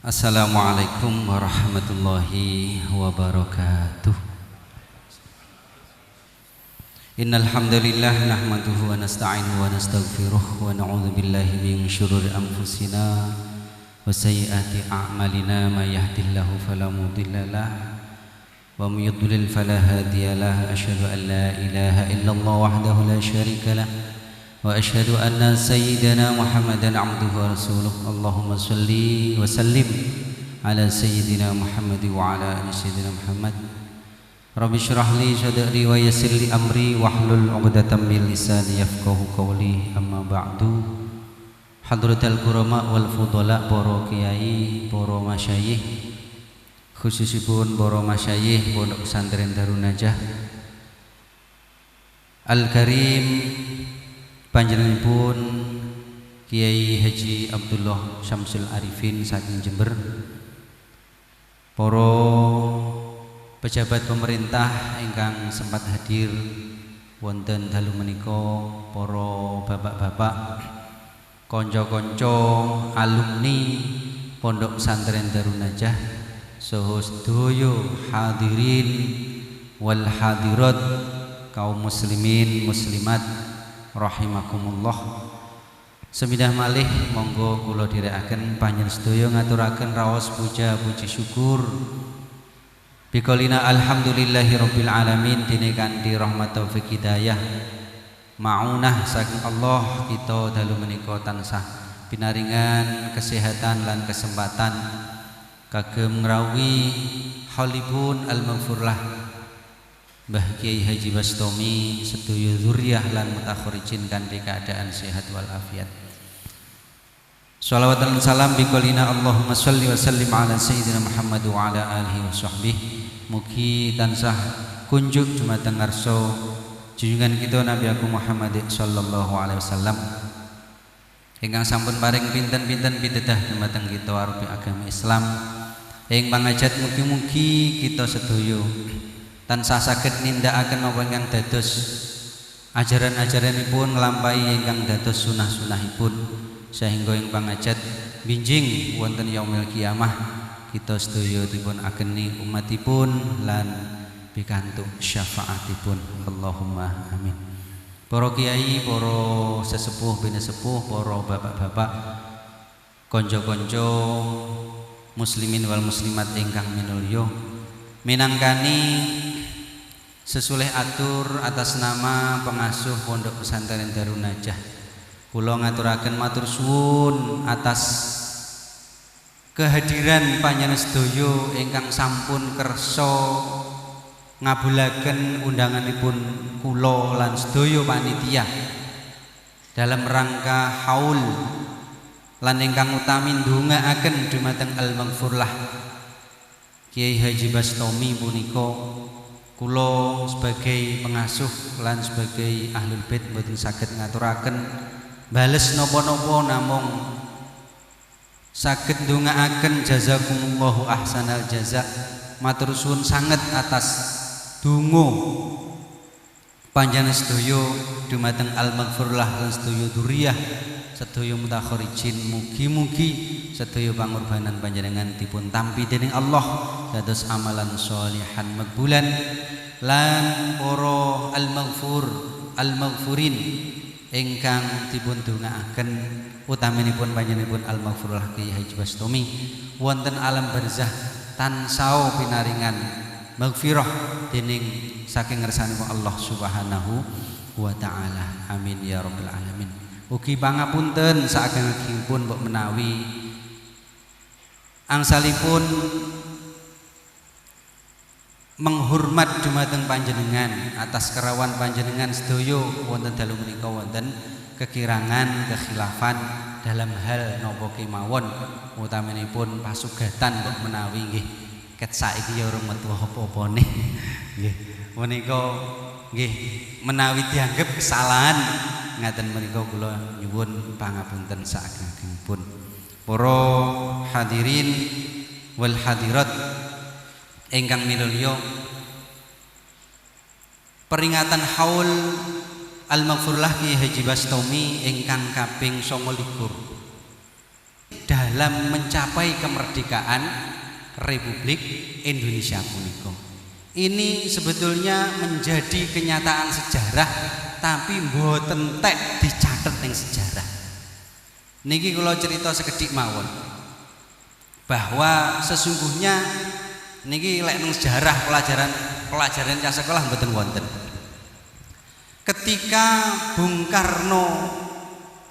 Assalamualaikum warahmatullahi wabarakatuh. Innal hamdalillah nahmaduhu wa nasta'inuhu wa nastaghfiruh wa na'udzu billahi min syururi anfusina wa sayyiati a'malina may yahdihillahu fala mudilla lahu wa may yudlil fala hadiya lahu. Asyhadu an la ilaha illallah wahdahu la syarika lahu wa asyhadu anna sayyidana Muhammadan abduhu wa rasuluh. Allahumma shalli wa sallim ala sayyidina Muhammad wa ala ali sayyidina Muhammad. Rabbi shrah li sadri wa yassir li amri wahlul 'uqdatam min lisani yafqahu qawli. Amma ba'du. Hadratul kurama wal fudala, para kiai, para masyayikh, khususipun para masyayikh Pondok Pesantren Darun Najah Al-Karim, panjenenganipun Kiai Haji Abdullah Syamsul Arifin saking Jember, para pejabat pemerintah ingkang sempat hadir wonten dalu menika, para bapak-bapak, kanca-kanca alumni Pondok Pesantren Darun Najah, saha sedaya hadirin wal hadirat, kaum muslimin muslimat rahimakumullah. Semidah malih monggo kula dherekaken panjenengan sedaya ngaturaken raos puja puji syukur biqaulina alhamdulillahirabbil alamin, dene kanthi rahmat taufik hidayah maunah saking Allah kita dalu menika tansah pinaringan kesehatan lan kesempatan kagem ngrawuhi halipun al-maghfurlah Mbah Kiai Haji Bastomi sedaya zuriyah lan mutakharijin kanthi keadaan sehat wal afiat. Shalawat dan salam biqaulina Allahumma shalli wa sallim ala sayyidina Muhammad wa ala alihi wa sahbihi. Mugi tansah kunjuk dumateng ngarsa junjungan kita Nabi Agung Muhammad sallallahu alaihi wasallam ingkang sampun paring pinten-pinten pitedah dumateng kita arupi agama Islam. Ing pangajat mugi-mugi kita sedaya tansah saged nindakaken napa ingkang dados ajaran-ajaranipun nglampahi ingkang dados sunah-sunahipun, sehingga ing pangajat binjing wonten yaumil kiamah kita sedaya dipun ageni umatipun lan pikantuk syafaatipun. Allahumma amin. Para kiai, para sesepuh bini sepuh, para bapak-bapak, konco-konco muslimin wal muslimat ingkang minulya, minangkani sesulih atur atas nama pengasuh Pondok Pesantren Darun Najah, kula ngaturaken matur suwun atas kehadiran panjenengan sedaya ingkang sampun kersa ngabulaken undanganipun kula lan sedaya panitia dalam rangka haul lan ingkang utami ndongaaken dumateng al-maghfurlah Kiai Haji Bastomi punika. Kula sebagai pengasuh lan sebagai ahlul bait mboten saged ngaturaken bales napa-napa, namung saged ndongaaken jazakumullahu ahsanal jaza, matur suwun sanget atas donga panjenengan sedaya dumateng al-maghfurlah lan sedaya dzurriyyah sedaya mutakharijin. Mugi-mugi sedaya pangorbanan panjenengan dipun tampi dening Allah dados amalan sholihan makbulan lan para al-maghfurin ingkang dipun dongaaken utaminipun panjenenganipun al-maghfurlah Kiai Haji Bastomi wonten alam barzah tansah pinaringan maghfirah dening saking ngersanipun Allah Subhanahu wa taala. Amin ya rabbal alamin. Ugi pangapunten saageng-agengipun mbok menawi angsalipun menghormat dumateng panjenengan atas kerawan panjenengan sedaya wonten dalu menika wonten kekirangan kekhilafan dalam hal napa kemawon, utaminipun pasugatan mbok menawi nggih ket saiki ya urung metu apa-apane nggih menika nggih menawi dianggep kesalahan ngaten menika kula nyuwun pangapunten saageng-agengipun. Para hadirin wal hadirat ingkang minulya, peringatan haul al-maghfurlah Kiai Haji Bastomi ingkang kaping 29 dalam mencapai kemerdekaan Republik Indonesia punika. Ini sebetulnya menjadi kenyataan sejarah tapi mboten tek dicatet ning sejarah. Niki kula cerita sekedhik mawon bahwa sesungguhnya niki lek ning sejarah pelajaran cah sekolah mboten wonten. Ketika Bung Karno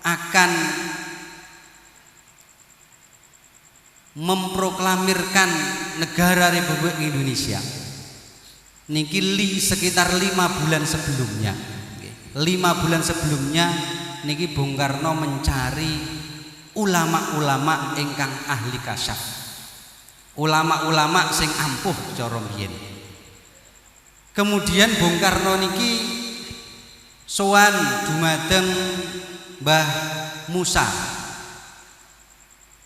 akan memproklamirkan negara Republik Indonesia niki sekitar 5 bulan sebelumnya. 5 bulan sebelumnya niki Bung Karno mencari ulama-ulama ingkang ahli kasyaf. Ulama-ulama sing ampuh cara mbiyen. Kemudian Bung Karno niki sowan dumateng Mbah Musa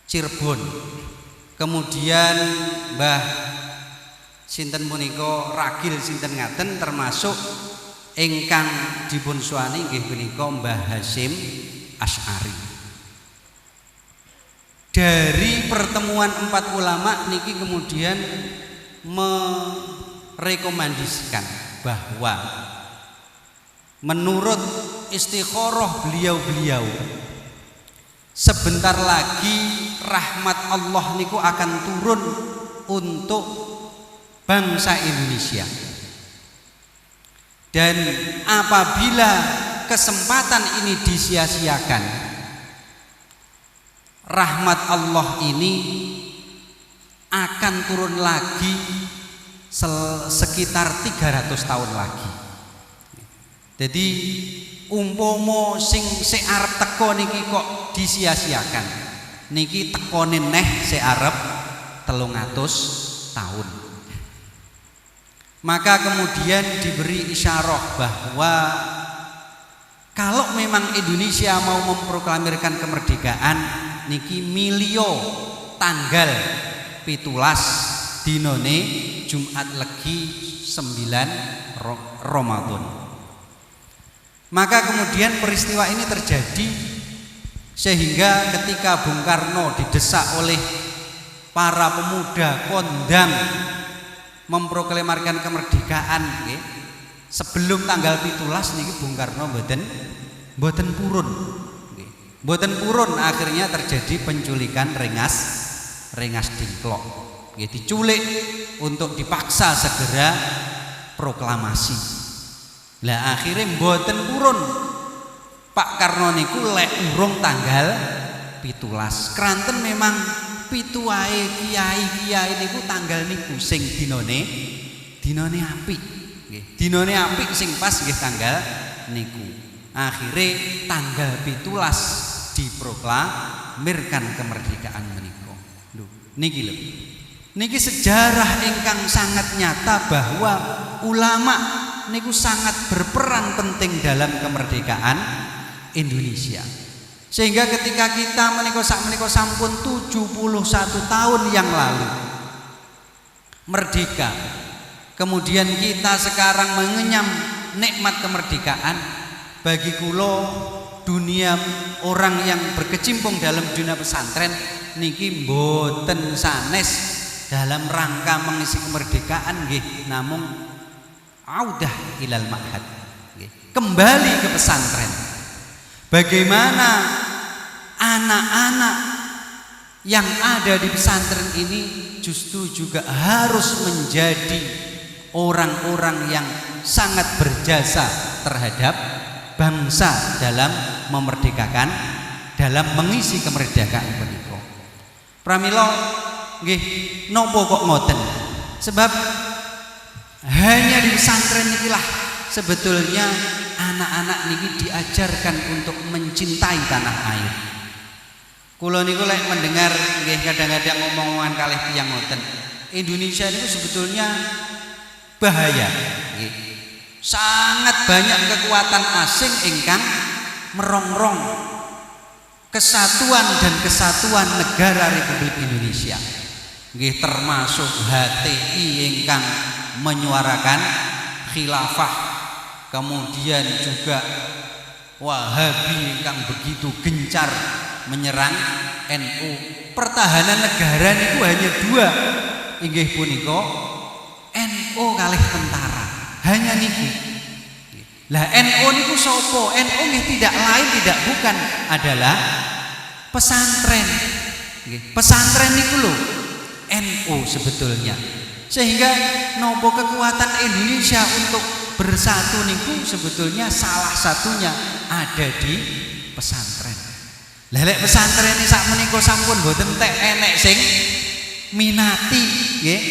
Cirebon. Kemudian Mbah sinten punika ragil sinten ngaten termasuk ingkang dipun suwani nggih punika Mbah Hasyim Asy'ari. Dari pertemuan 4 ulama niki kemudian merekomendasikan bahwa menurut istikharah beliau-beliau sebentar lagi rahmat Allah niku akan turun untuk bangsa Indonesia. Dan apabila kesempatan ini disia-siakan, rahmat Allah ini akan turun lagi sekitar 300 tahun lagi. Jadi umpomo sing arep teko niki kok disia-siakan, niki tekone neh arep 300 tahun. Maka kemudian diberi isyarah bahwa kalau memang Indonesia mau memproklamirkan kemerdekaan niki milio tanggal 17 dinone Jumat Legi 9 Ramadan. Maka kemudian peristiwa ini terjadi sehingga ketika Bung Karno didesak oleh para pemuda kondang memproklamirkan kemerdekaan nggih, sebelum tanggal 17 niki Bung Karno mboten purun nggih. Mboten purun, akhirnya terjadi penculikan Rengas Dengklok. Nggih, diculik untuk dipaksa segera proklamasi. Lah akhirnya mboten purun. Pak Karno niku lek urung tanggal 17. Kranten memang pitu wae kiai-kiai niku tanggal niku sing dinone apik nggih. Dinone apik sing pas nggih tanggal niku. Akhire tanggal 17 diproklamirkan kemerdekaan menika. Lho, niki lho. Niki sejarah ingkang sangat nyata bahwa ulama niku sangat berperan penting dalam kemerdekaan Indonesia. Sehingga ketika kita menika sampun 71 tahun yang lalu merdeka, kemudian kita sekarang mengenyam nikmat kemerdekaan, bagi kula dunia orang yang berkecimpung dalam dunia pesantren niki mboten sanes dalam rangka mengisi kemerdekaan nggih, namung audah ilal ma'had nggih, kembali ke pesantren. Bagaimana anak-anak yang ada di pesantren ini justru juga harus menjadi orang-orang yang sangat berjasa terhadap bangsa dalam memerdekakan, dalam mengisi kemerdekaan punika. Pramila nggih, napa kok ngoten? Sebab hanya di pesantren nikilah sebetulnya anak-anak niki diajarkan untuk mencintai tanah air. Kula niku lek mendengar nggih kadang-kadang ngomong-ngomongan kalih tiyang ngoten. Indonesia niku sebetulnya bahaya nggih. Sangat banyak kekuatan asing ingkang merongrong kesatuan dan kesatuan negara Republik Indonesia. Nggih, termasuk HTI ingkang menyuarakan khilafah. Kemudian juga Wahabi yang begitu gencar menyerang NU. Pertahanan negara niku hanya dua, inggih punika NU kalih tentara. Hanya niku. Lah NU niku sapa? NU nggih tidak lain tidak bukan adalah pesantren. Pesantren niku lho NU sebetulnya. Sehingga nopo kekuatan Indonesia untuk bersatu niku sebetulnya salah satunya ada di pesantren. Lelek pesantren ini sak menika sampun boten tek enek sing minati nggih.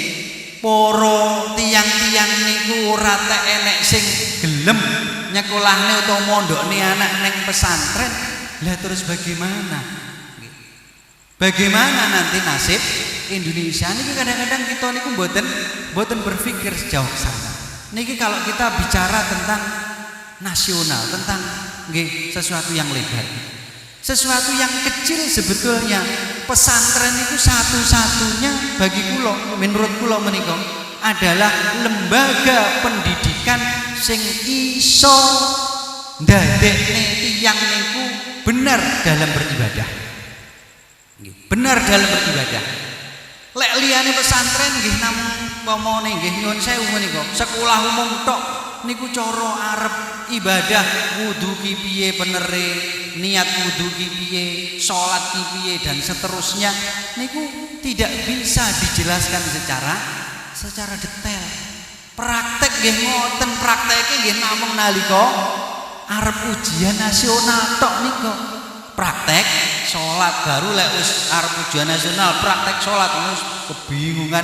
Para tiang-tiang niku ora tek enek sing gelem nyekolahne utawa mondokne anak ning pesantren. Lah terus bagaimana? Bagaimana nanti nasib Indonesia? Niki kadang-kadang kita niku mboten berpikir sejauh sana. Niki kalau kita bicara tentang nasional, tentang nggih sesuatu yang lebar, sesuatu yang kecil sebetulnya. Pesantren itu satu-satunya bagi kula, menurut kula menika adalah lembaga pendidikan sing iso ndadekne tiyang niku benar dalam beribadah. Benar dalam beribadah. Lek liyane pesantren nggih namung pomone nggih nyuwun sewu menika sekolah umum tok niku cara arep ibadah wudu ki piye benere, niat wudu ki piye, salat ki piye dan seterusnya niku tidak bisa dijelaskan secara detail. Praktek nggih ngoten, prakteke nggih namung nalika arep ujian nasional tok nika. Praktek salat baru lek wis arep ujian nasional praktek salat wis kebingungan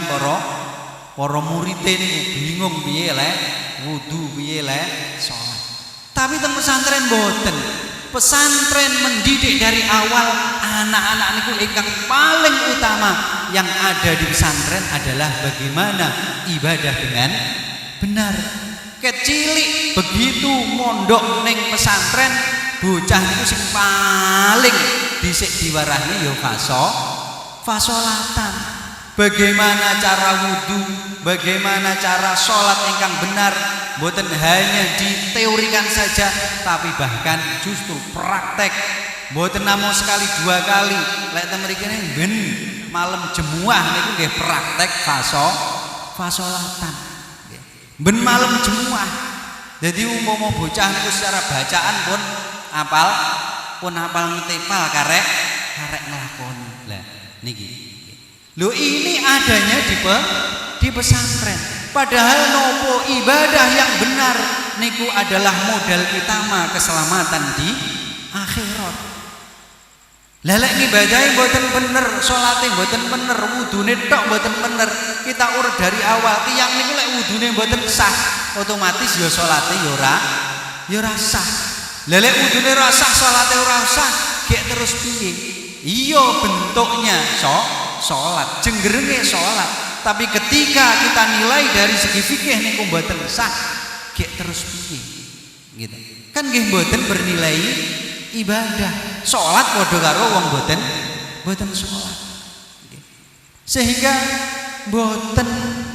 para murid niku bingung piye lek wudu piye lek salat. Tapi teng pesantren boten. Pesantren mendidik dari awal anak-anak niku ingkang paling utama yang ada di pesantren adalah bagaimana ibadah dengan benar. Kecilik begitu mondok ning pesantren bocah niku sing paling dhisik diwarahi ya fasolatan. Bagaimana cara wudu, bagaimana cara sholat ingkang benar, boten hanya diteorikan saja, tapi bahkan justru praktek. Boten namung sekali dua kali. Lek ten mriki ben malam jemuah niku nggih praktek fasolatan. Ben malam jemuah. Jadi umpama bocah niku secara bacaan pun apal ngetepal karek nglakoni. Lah niki. Loh ini adanya di pesantren. Padahal nopo ibadah yang benar niku adalah modal utama keselamatan di akhirat. Lelek ibadahe mboten bener, salate mboten bener, wudune tok mboten bener. Kita urut dari awal, tiyang niku lek wudune mboten sah, otomatis ya salate ya ora sah. Lelek wudune ora sah, salate ora sah, gek terus piye? Iya bentuknya sholat, jenggerenge sholat. Tapi ketika kita nilai dari segi fikih niku mboten sah, gek terus piye? Gitu. Kan nggih mboten bernilai ibadah. Sholat padha karo wong mboten sholat. Sehingga mboten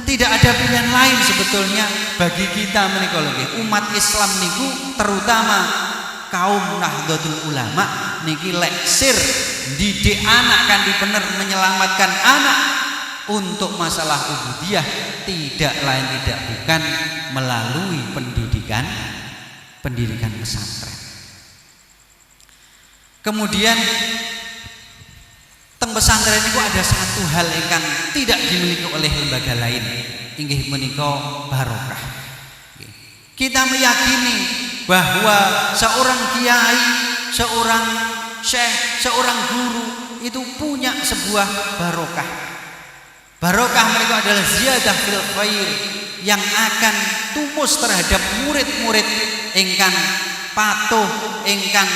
tidak ada pilihan lain sebetulnya bagi kita menika nggih umat Islam niku terutama kaum Nahdlatul Ulama niki leksir didik anak kan bener menyelamatkan anak untuk masalah ubudiyah tidak lain tidak bukan melalui pendidikan pesantren. Kemudian teng pesantren itu ada satu hal yang tidak dimiliki oleh lembaga lain, inggih menika barokah. Kita meyakini bahwa seorang kiai, seorang syekh, seorang guru itu punya sebuah barokah. Barokah mereka adalah ziyadah fil khair yang akan tumus terhadap murid-murid ingkang patuh, ingkang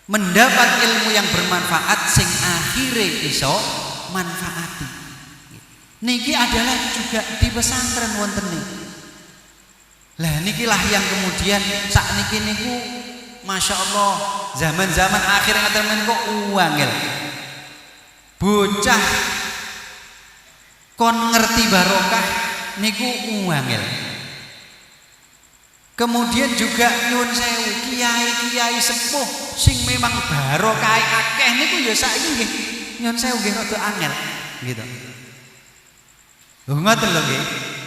mendapat ilmu yang bermanfaat sing akhire iso manfaati. Niki adalah juga di pesantren wonten niki. Lah nikilah yang kemudian sak niki niku Masya Allah zaman-zaman akhir ngaten kok uangil. Bocah kon ngerti barokah niku uangil. Kemudian juga nyuwun sewu kiai-kiai sepuh sing memang barokah akeh niku ya saiki nggih nyon sewu nggih rada angel gitu. Lho ngoten lho nggih.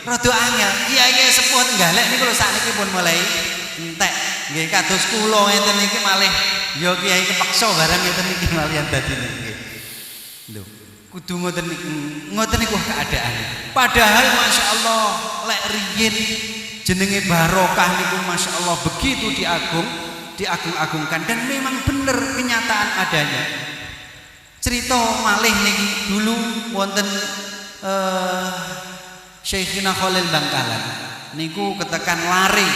Rada angel. Kiai-kiai sepuh tenggalek niku lho sakniki pun mulai entek. Nggih kados kula ngeten niki malih ya kiai kepeksa barang ngeten niki malian dadine nggih. Lho, kudu ngoten niku keadaane. Padahal masyaallah lek riyin jenenge barokah niku masyaallah begitu diagung-agungkan dan memang bener kenyataan adanya. Cerita malih niki dulu wonten Syekhina Khalil Bangkalan niku ketekan lari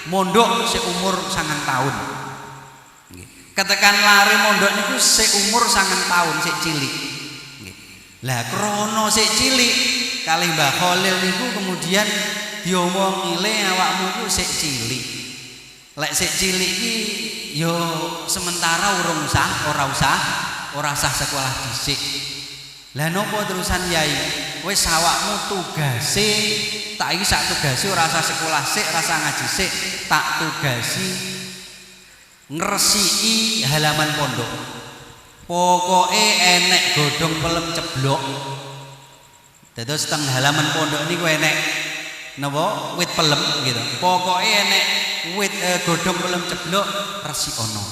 mondok seumur 9 tahun. Ketekan lari mondok niku seumur 9 tahun sik cilik. Lah krono sik cilik kalih Mbah Khalil niku kemudian diomongi le awakmu ku sik cilik. Lek sik cilik iki yo sementara ora usah sekolah dhisik. Lah nopo terusan yai? Wis awakmu tugase tak iki sak tugase ora usah sekolah sik, ora usah ngaji sik, tak tugasi ngresiki halaman pondok. Pokoke enek godhong pelem ceblok. Dados teng halaman pondok niku enek napa wit pelem gitu. Pokoke enek wit godhong pelem ceblok resikono.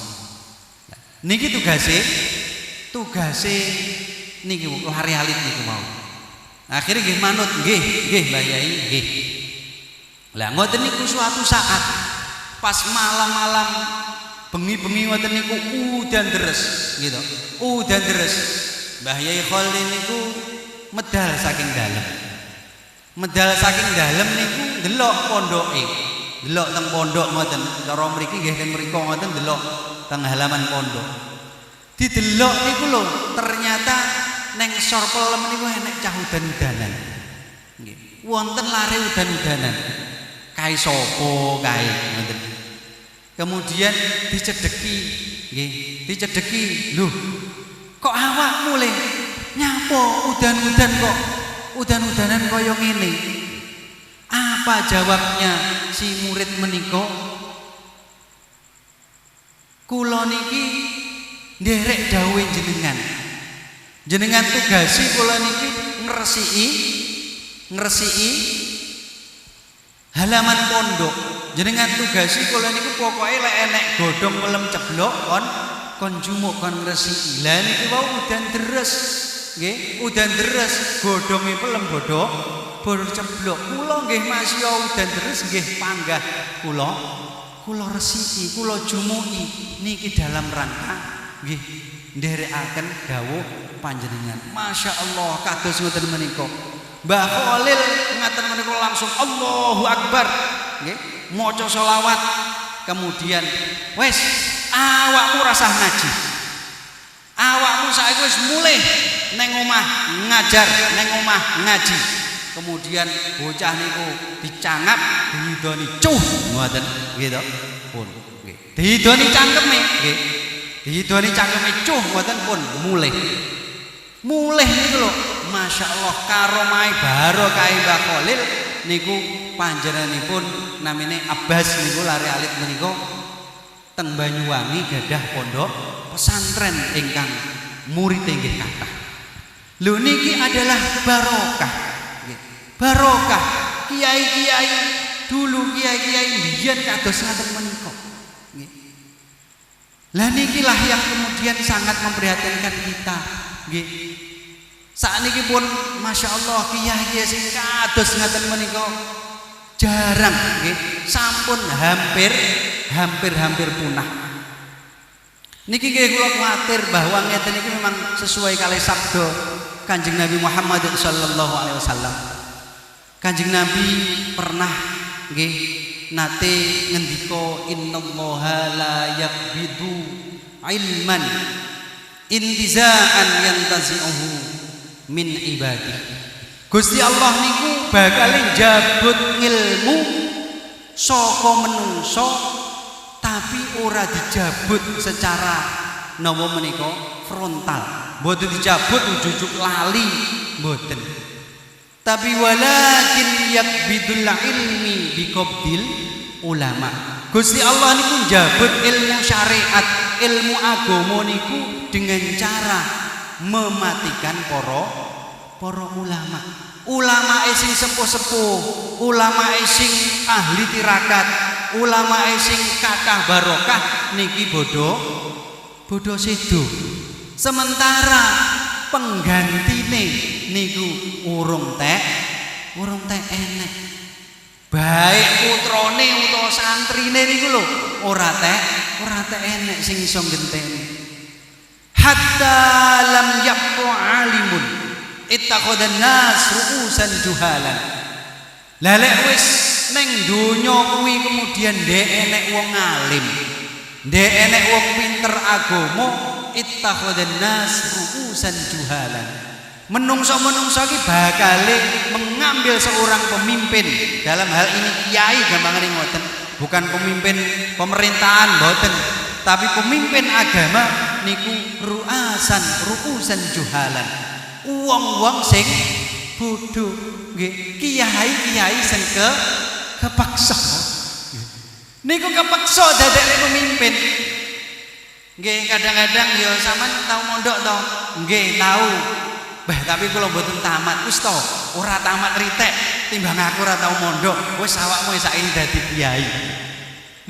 Niki tugase niki lari alit niku mau. Akhirnya nggih manut nggih Mbah Yai nggih. Lah ngoten niku suatu saat pas malam-malam bengi-bengi ngoten niku udan deres gitu. Udan deres. Mbah Yai Khalil niku medal saking dalem. Medal saking dalem niku ndelok pondoke. Ndelok teng pondok ngoten. Cara mriki nggih ten mriku ngoten ndelok teng halaman pondok. Didelok niku lho ternyata neng sor pelem niku enek cah udan-udanan. Nggih. Wonten lare udan-udanan. Kae sapa kae ngoten. Kemudian dicedeki, nggih, dicedeki. Lho, kok awakmu le nyapo udan-udan kok udan-udanan kaya ngene? Apa jawabnya si murid menika? Kula niki nderek dawuhe jenengan. Jenengan tugasi kula niki ngresiki halaman pondok. Jenengan tugasi kula niku pokoke lek enek godhong pelem ceblok kon jumuk kon ngresiki. Lah niki wau udan deres. Nggih, udan deres godhonge pelem bodho ceblok. Kula nggih masya udan deres nggih panggah kula resiki, kula jumuki niki dalam rangka nggih nderekaken dawuh panjenengan. Masya Allah kados ngoten menika. Mbah Khalil ngaten menika langsung Allahu Akbar nggih maca selawat kemudian wis awakmu rasah ngaji. Awakmu saiki wis mulih neng omah ngajar, neng omah ngaji. Kemudian bocah niku dicangap didoni cuh ngoten nggih to. Pun nggih. Didoni cangkeme nggih. Didoni cangkeme cuh ngoten pun mulih. Mulih niku lho, Masya Allah karomai barokah Mbah Khalil niku panjenenganipun namine Abbas niku lari alit menika teng Banyuwangi gadah pondok pesantren ingkang murid inggih kathah. Lho niki adalah barokah. Barokah kiai-kiai dulu kiai-kiai biyen kados ngaten menika. Nggih. Lah nikilah yang kemudian sangat memprihatinkan kita. Nggih. Sakniki pun Masya Allah kiai-kiai sing kados ngaten menika jarang nggih, sampun hampir punah. Niki nggih kula kuwatir bahwa ngeten iki memang sesuai kali sabda Kanjeng Nabi Muhammad sallallahu alaihi wasallam. Kanjeng Nabi pernah nggih nate ngendika innallaha la yaqbidu ilman intiza'an yantazi'uhu min ibadi. Gusti Allah niku bakal njabut ilmu saka menungso tapi ora dijabut secara napa menika frontal. Mboten dijabut ujug-ujug lali mboten. Tapi walakin yaqbidul ilmi biqabdil ulama. Gusti Allah niku njabut ilmu syariat, ilmu agama niku dengan cara mematikan para ulama sing sepuh-sepuh, ulama sing ahli tirakat, ulama sing kathah barokah niki bodoh sedo. Sementara penggantine niku urung tek enek. Baik putrane utawa santrine niku lho ora tek enek sing iso ngenteni. Hatta lam yaqtu alimun ittakhadhan nas ru'usan juhalan. Lah lek wis ning donya kuwi kemudian ndek enek wong alim, ndek enek wong pinter agama, ittakhadhan nas ru'usan juhalan. Menungso-menungso iki bakale mengambil seorang pemimpin, dalam hal ini kiai gampangane ngoten, bukan pemimpin pemerintahan mboten, tapi pemimpin agama niku ru'usan juhalan. Wong-wong sing bodho nggih, kiai-kiai sing kepaksa. Niku kepaksa dadekne pemimpin. Nggih, kadang-kadang ya sampean tau mondok to? Nggih, tau. Tapi kula mboten tamat wis to, ora tamat ritek timbang aku ora tau mondok, wis awakmu saiki dadi kiai.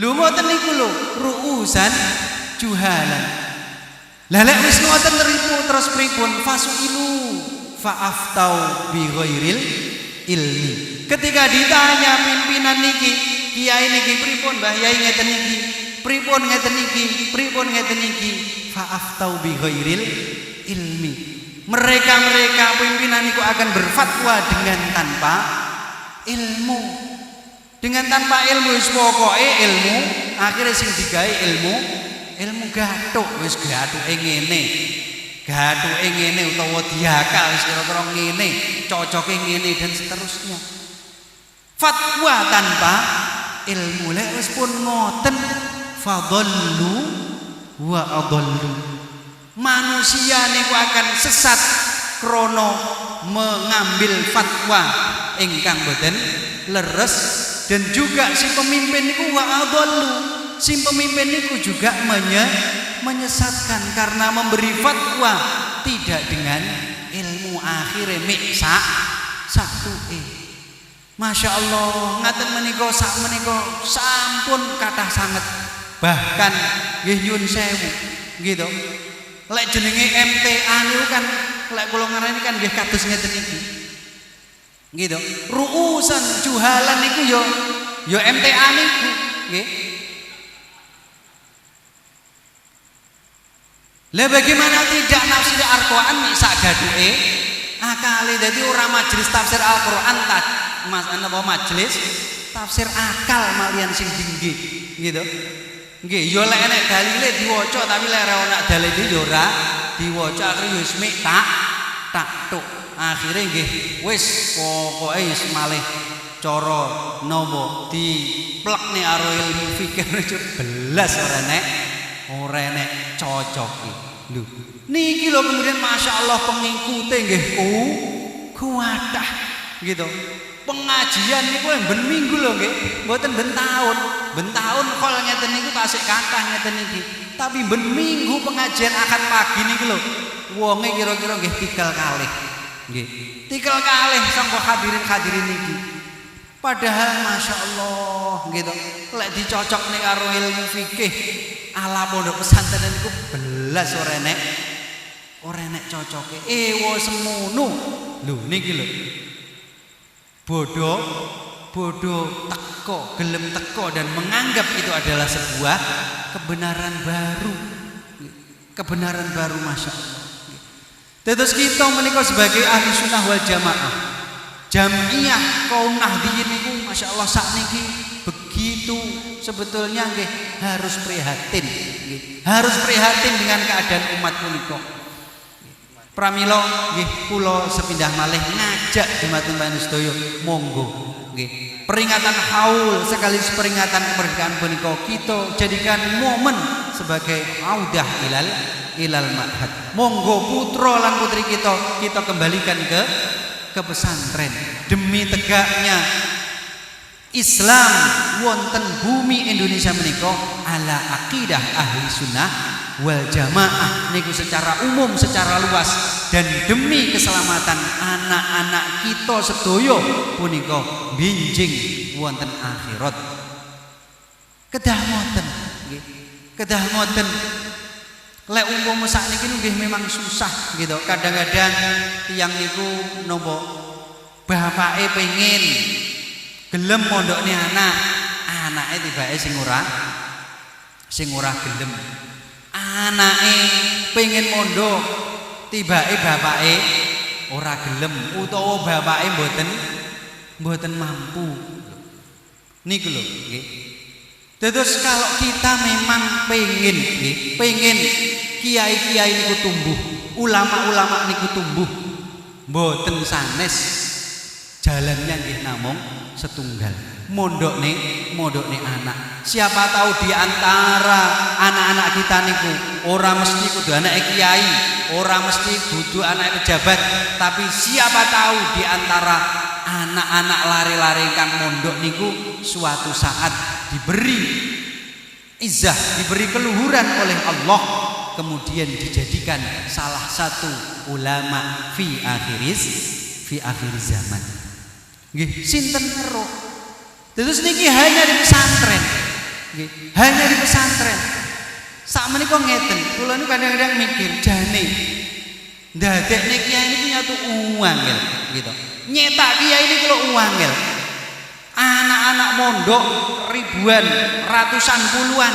Lho ngoten niku lho, ru'usan juhalan. Lah lek wis ngoten ripu terus pripun? Fasuilu fa'aftau bi ghairil ilmi. Ketika ditanya pimpinan niki, kiai niki pripun, Mbah Yai ngeten niki, pripun ngeten niki, pripun ngeten niki, fa'aftau bi ghairil ilmi. Mereka pimpinan itu akan berfatwa dengan tanpa ilmu. Dengan tanpa ilmu wis pokoke ilmu, akhirnya sing digawe ilmu gathuk, wis gathuke ngene. Gathuke ngene utawa diakal wis kira-kira ngene, cocoke ngene dan seterusnya. Fatwa tanpa ilmu lek wis pun ngoten fadhallu wa adallu. Manusia niku akan sesat krono mengambil fatwa ingkang boten leres, dan juga si pemimpin niku wa adallu, si pemimpin niku juga menyesatkan karena memberi fatwa tidak dengan ilmu, akhirnya miksa satu Masya Allah ngaten menika sak menika sampun kathah sanget, bahkan nggih nyun sewu gitu. Lek jenenge MTA niku kan lek kula ngarani kan nggih kados ngeten iki. Gitu. Ru'usan juhalan niku yo MTA niku, nggih. Lah bagaimana tidak nafsi Al-Qur'an sak gathuke akale, dadi ora majelis tafsir Al-Qur'an napa majelis tafsir akal malian sing tinggi gitu. Nggih, yo lek enek dalile diwaca tapi lek ora ana dalile yo ora diwaca, akhire wis mik tak tuk. Akhire nggih wis pokoke wis malih cara napa diplekne karo ilmu fikih belas ora enek cocoke. Lho, niki lho kemudian masyaallah pengikute nggih kuatah gitu. Pengajian niku ben minggu lho nggih, mboten ben taun. Ben taun kol ngeten niku tasik kathah ngeten iki. Tapi ben minggu pengajian akad pagi niku lho. Wonge kira-kira nggih tikel kalih. Nggih. Tikel kalih sangka hadirin niki. Padahal masyaallah gitu. Lek dicocokne karo ilmu fikih ala pondok pesantren niku belas ora enek cocoke. Ewa semono. Lho niki lho. Bodoh gelem teko dan menganggap itu adalah sebuah kebenaran baru Masya Allah. Terus kita menikah sebagai ahli sunnah wal jamaah, jamiah kaum Nahdliyin niku Masya Allah sakniki begitu sebetulnya nggih harus prihatin, harus prihatin dengan keadaan umat punika. Pramila nggih kula sepindah malih ngajak dumateng panjenengan sedaya monggo nggih peringatan haul sekaligus peringatan kemerdekaan punika kita jadikan momen sebagai audah ilal ma'had. Monggo putra lan putri kita kembalikan ke pesantren demi tegaknya Islam wonten bumi Indonesia menika ala akidah ahli sunnah wal jamaah niku secara umum secara luas dan demi keselamatan anak-anak kita sedaya punika binjing wonten akhirat. Kedah ngoten nggih. Kedah ngoten. Lek umpama sakniki nggih memang susah gitu. Kadang-kadang tiyang niku napa bapake pengen gelem mondokne anak, anake tibake sing ora gelem. Anake pengen mondok, tibake bapake ora gelem utawa bapake mboten mampu. Niku lho nggih. Terus kalau kita memang pengen nggih, pengen kiai-kiai niku tumbuh, ulama-ulama niku tumbuh, mboten sanes jalannya nggih namung setunggal. Mondokne anak. Siapa tahu di antara anak-anak kita niku ora mesti kudu anak kiai, ora mesti kudu anak pejabat, tapi siapa tahu di antara anak-anak lari-lari kang mondok niku suatu saat diberi izzah, diberi keluhuran oleh Allah, kemudian dijadikan salah satu ulama fi akhir zaman. Nggih, sinten ero. Terus niki hanya di pesantren. Nggih, hanya di pesantren. Sakmenika ngeten, kula niku kadang-kadang mikir jane ndadekne kiai niku nyatu uangel gitu. Nyetak kiai niku lho uangel. Anak-anak mondok ribuan, ratusan, puluhan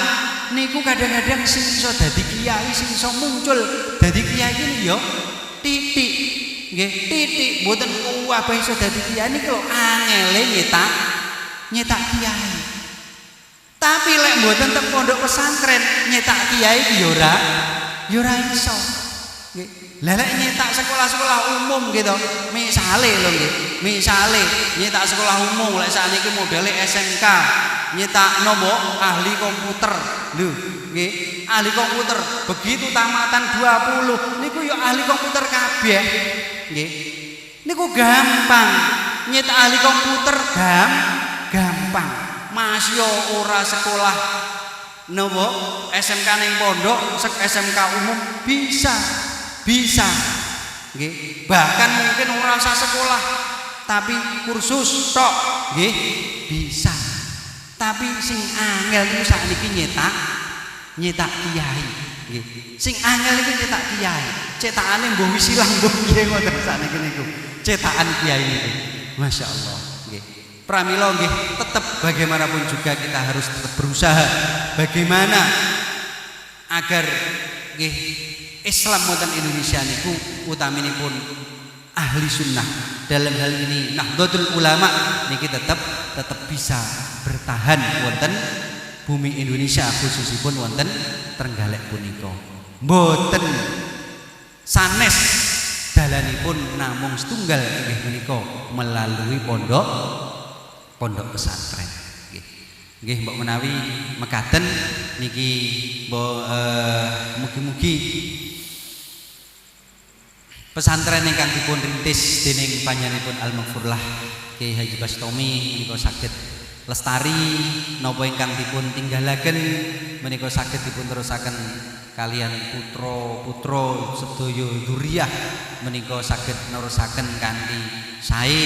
niku kadang-kadang sing iso dadi kiai, sing iso muncul dadi kiai iki yo titik. Nggih, titik mboten kuwah iso dadi kiai niku lho angele nyetak kiai. Tapi lek mboten teng pondok pesantren nyetak kiai iki yo ora iso. Nggih. Lah lek nyetak sekolah-sekolah umum gitu, misale lho nggih. Misale nyetak sekolah umum lek sakniki modele SMK, nyetak nopo ahli komputer. Lho, nggih, ahli komputer. Begitu tamatan 20 niku yo ahli komputer kabeh. Nggih. Niku gampang. Nyetak ahli komputer gampang. Masya ora sekolah nopo SMK ning pondok, SMK umum bisa. Nggih. Bahkan mungkin ora usah sekolah, tapi kursus tok nggih bisa. Tapi sing angel niku sakniki nyetak kiai nggih. Sing angel niku nyetak kiai. Cetakane mbuh wis ilang mbuh piye ngoten sakniki niku. Cetakan kiai niku. Masyaallah nggih. Pramila nggih tetap bagaimanapun juga kita harus tetap berusaha bagaimana agar nggih Islam wonten Indonesia niku utaminipun ahli sunnah dalam hal ini Nahdlatul Ulama niki tetap bisa bertahan wonten bumi Indonesia khususipun wonten Trenggalek punika. Mboten sanes dalanipun namung setunggal inggih menika melalui pondok pesantren. Nggih mbok menawi mekaten niki mugi-mugi pesantren ingkang dipun rintis dening panjenenganipun Al-Maghfurlah Kyai Haji Bastomi menika saged lestari napa ingkang dipun tinggalaken menika saged dipun terusaken kalian putra sedaya dzurriyyah menika saged nerusaken kanthi sae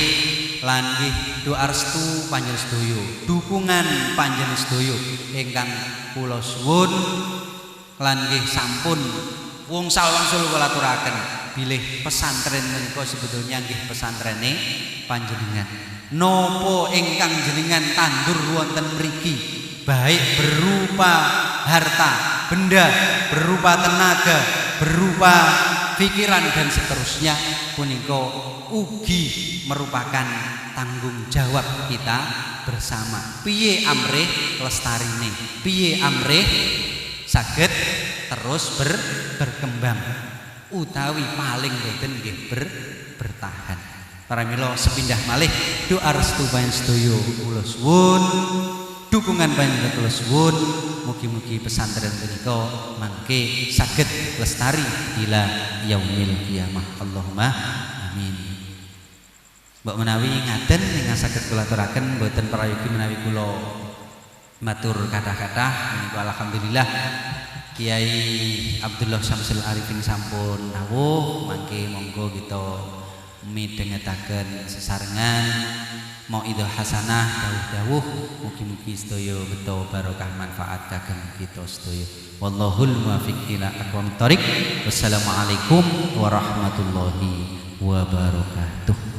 lan nggih doa restu panjenengan sedaya dukungan panjenengan sedaya ingkang kula suwun lan nggih sampun wangsul kula aturaken bilih pesantren menika sebetulnya nggih pesantrene panjenengan. Nopo ingkang jenengan tandur wonten mriki baik berupa harta, benda, berupa tenaga, berupa pikiran dan seterusnya punika ugi merupakan tanggung jawab kita bersama. Piye amrih lestarine, piye amrih saged terus berkembang utawi paling boten nggih bertahan. Para mila sepindah malih doa restu panjenengan sedaya kula suwun, dukungan panjenengan kula suwun, mugi-mugi pesantren punika mangke saged lestari ila yaumil qiyamah. Allahumma amin. Mbok menawi ngaten ingkang saged kula aturaken boten prayogi menawi kula matur kathah-kathah menika alhamdulillah Kiai Abdullah Syamsul Arifin sampun dawuh, mangke monggo kita midhangetaken sesarengan mauidhah hasanah dawuh-dawuh mugi-mugi sedaya beto barokah manfaat kagem kita sedaya. Wallahul muwaffiq ila aqwamit thoriq. Wassalamualaikum warahmatullahi wabarakatuh.